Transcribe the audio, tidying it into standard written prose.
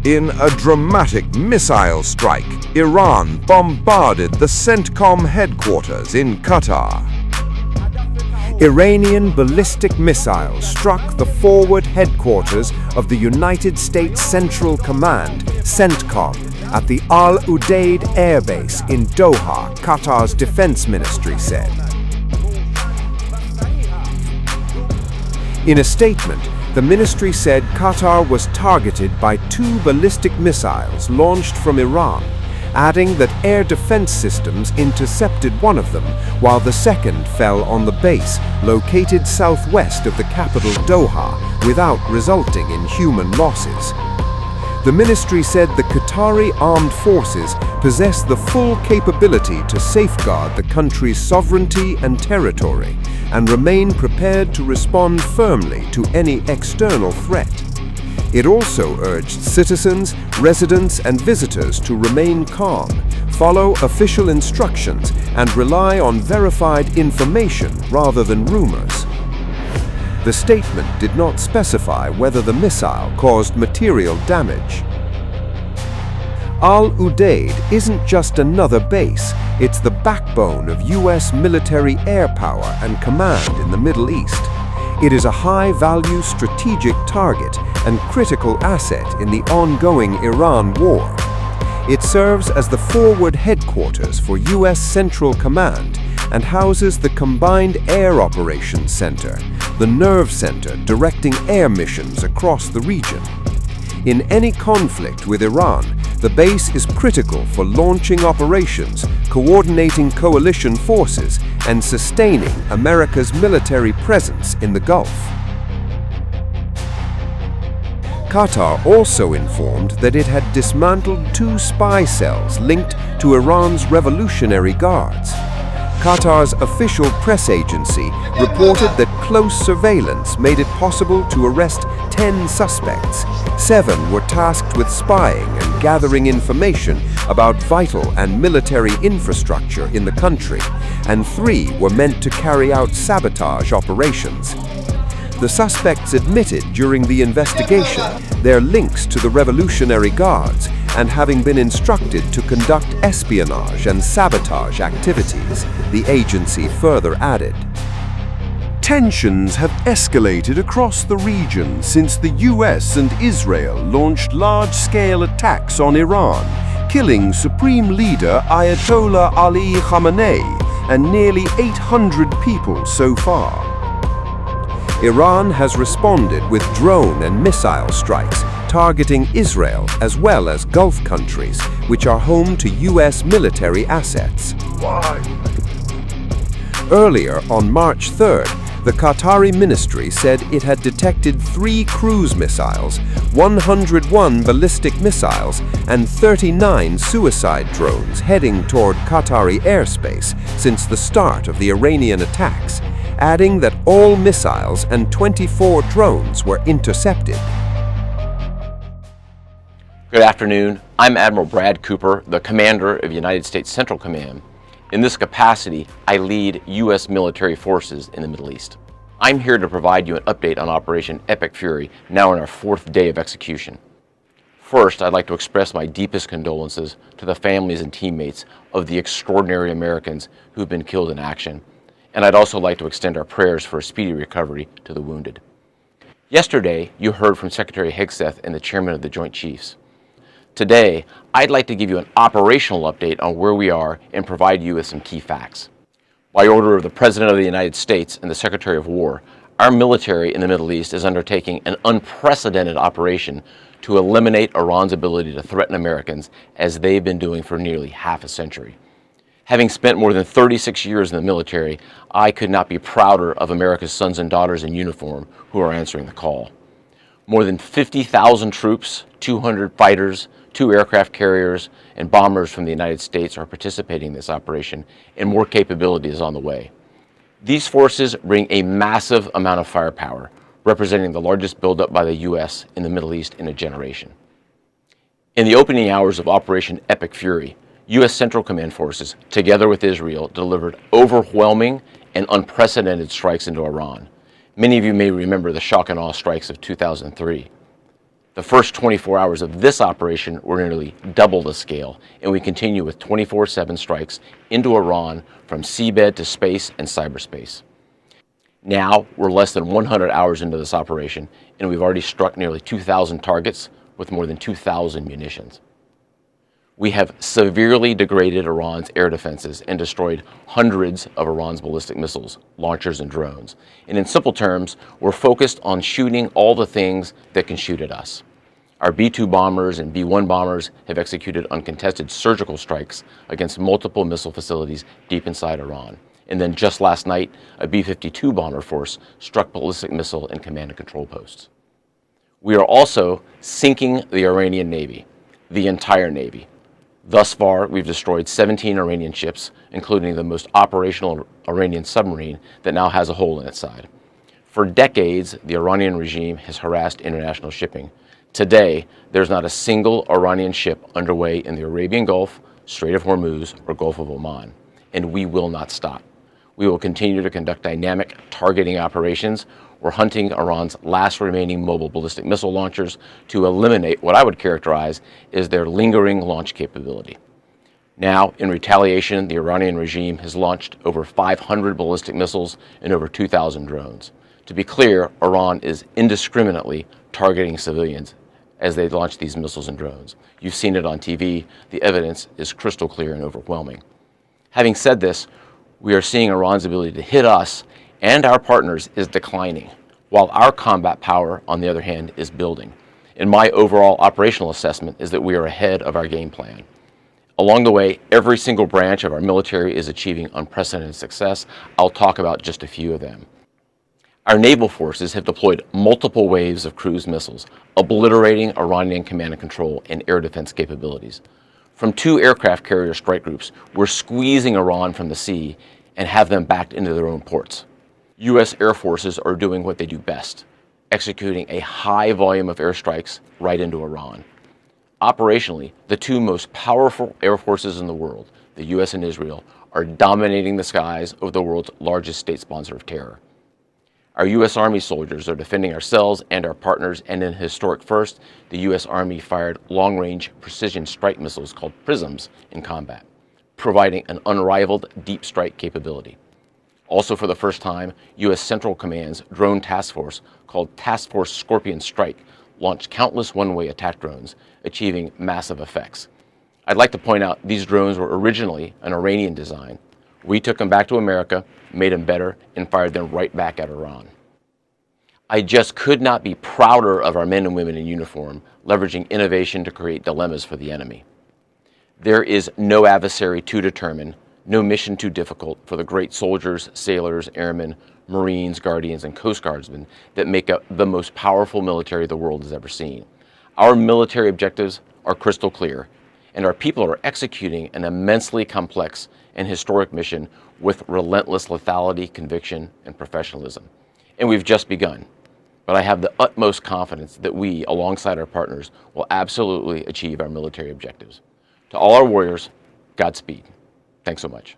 In a dramatic missile strike, Iran bombarded the CENTCOM headquarters in Qatar. Iranian ballistic missiles struck the forward headquarters of the United States Central Command, CENTCOM, at the Al Udeid Air Base in Doha, Qatar's defense ministry said. In a statement, the ministry said Qatar was targeted by 2 ballistic missiles launched from Iran, adding that air defense systems intercepted one of them, while the second fell on the base located southwest of the capital Doha without resulting in human losses. The ministry said the Qatari armed forces possess the full capability to safeguard the country's sovereignty and territory and remain prepared to respond firmly to any external threat. It also urged citizens, residents, and visitors to remain calm, follow official instructions, and rely on verified information rather than rumors. The statement did not specify whether the missile caused material damage. Al Udeid isn't just another base, it's the backbone of U.S. military air power and command in the Middle East. It is a high-value strategic target and critical asset in the ongoing Iran war. It serves as the forward headquarters for U.S. Central Command and houses the Combined Air Operations Center, the nerve center directing air missions across the region. In any conflict with Iran, the base is critical for launching operations, coordinating coalition forces, and sustaining America's military presence in the Gulf. Qatar also informed that it had dismantled 2 spy cells linked to Iran's Revolutionary Guards. Qatar's official press agency reported that close surveillance made it possible to arrest 10 suspects. 7 were tasked with spying and gathering information about vital and military infrastructure in the country, and 3 were meant to carry out sabotage operations. The suspects admitted during the investigation their links to the Revolutionary Guards and having been instructed to conduct espionage and sabotage activities, the agency further added. Tensions have escalated across the region since the US and Israel launched large-scale attacks on Iran, killing Supreme Leader Ayatollah Ali Khamenei and nearly 800 people so far. Iran has responded with drone and missile strikes targeting Israel as well as Gulf countries, which are home to US military assets. Earlier, on March 3rd, the Qatari ministry said it had detected 3 cruise missiles, 101 ballistic missiles, and 39 suicide drones heading toward Qatari airspace since the start of the Iranian attacks, adding that all missiles and 24 drones were intercepted. Good afternoon. I'm Admiral Brad Cooper, the Commander of United States Central Command. In this capacity, I lead U.S. military forces in the Middle East. I'm here to provide you an update on Operation Epic Fury, now in our 4th day of execution. First, I'd like to express my deepest condolences to the families and teammates of the extraordinary Americans who've been killed in action. And I'd also like to extend our prayers for a speedy recovery to the wounded. Yesterday, you heard from Secretary Hegseth and the Chairman of the Joint Chiefs. Today, I'd like to give you an operational update on where we are and provide you with some key facts. By order of the President of the United States and the Secretary of War, our military in the Middle East is undertaking an unprecedented operation to eliminate Iran's ability to threaten Americans, as they've been doing for nearly half a century. Having spent more than 36 years in the military, I could not be prouder of America's sons and daughters in uniform who are answering the call. More than 50,000 troops, 200 fighters, 2 aircraft carriers, and bombers from the United States are participating in this operation, and more capability is on the way. These forces bring a massive amount of firepower, representing the largest buildup by the U.S. in the Middle East in a generation. In the opening hours of Operation Epic Fury, U.S. Central Command forces, together with Israel, delivered overwhelming and unprecedented strikes into Iran. Many of you may remember the shock and awe strikes of 2003. The first 24 hours of this operation were nearly double the scale, and we continue with 24/7 strikes into Iran from seabed to space and cyberspace. Now, we're less than 100 hours into this operation, and we've already struck nearly 2,000 targets with more than 2,000 munitions. We have severely degraded Iran's air defenses and destroyed hundreds of Iran's ballistic missiles, launchers, and drones. And in simple terms, we're focused on shooting all the things that can shoot at us. Our B-2 bombers and B-1 bombers have executed uncontested surgical strikes against multiple missile facilities deep inside Iran. And then just last night, a B-52 bomber force struck ballistic missile and command and control posts. We are also sinking the Iranian Navy, the entire Navy. Thus far, we've destroyed 17 Iranian ships, including the most operational Iranian submarine that now has a hole in its side. For decades, the Iranian regime has harassed international shipping. Today, there's not a single Iranian ship underway in the Arabian Gulf, Strait of Hormuz, or Gulf of Oman, and we will not stop. We will continue to conduct dynamic targeting operations. We're hunting Iran's last remaining mobile ballistic missile launchers to eliminate what I would characterize as their lingering launch capability. Now, in retaliation, the Iranian regime has launched over 500 ballistic missiles and over 2,000 drones. To be clear, Iran is indiscriminately targeting civilians as they launch these missiles and drones. You've seen it on TV. The evidence is crystal clear and overwhelming. Having said this, we are seeing Iran's ability to hit us and our partners is declining, while our combat power, on the other hand, is building. And my overall operational assessment is that we are ahead of our game plan. Along the way, every single branch of our military is achieving unprecedented success. I'll talk about just a few of them. Our naval forces have deployed multiple waves of cruise missiles, obliterating Iranian command and control and air defense capabilities. From 2 aircraft carrier strike groups, we're squeezing Iran from the sea and have them backed into their own ports. U.S. air forces are doing what they do best, executing a high volume of airstrikes right into Iran. Operationally, the 2 most powerful air forces in the world, the U.S. and Israel, are dominating the skies of the world's largest state sponsor of terror. Our U.S. Army soldiers are defending ourselves and our partners, and in a historic first, the U.S. Army fired long-range precision strike missiles called PrSMs in combat, providing an unrivaled deep strike capability. Also for the first time, U.S. Central Command's drone task force, called Task Force Scorpion Strike, launched countless one-way attack drones, achieving massive effects. I'd like to point out these drones were originally an Iranian design. We took them back to America, made them better, and fired them right back at Iran. I just could not be prouder of our men and women in uniform, leveraging innovation to create dilemmas for the enemy. There is no adversary too determined, no mission too difficult for the great soldiers, sailors, airmen, Marines, Guardians, and Coast Guardsmen that make up the most powerful military the world has ever seen. Our military objectives are crystal clear, and our people are executing an immensely complex and historic mission with relentless lethality, conviction, and professionalism. And we've just begun. But I have the utmost confidence that we, alongside our partners, will absolutely achieve our military objectives. To all our warriors, Godspeed. Thanks so much.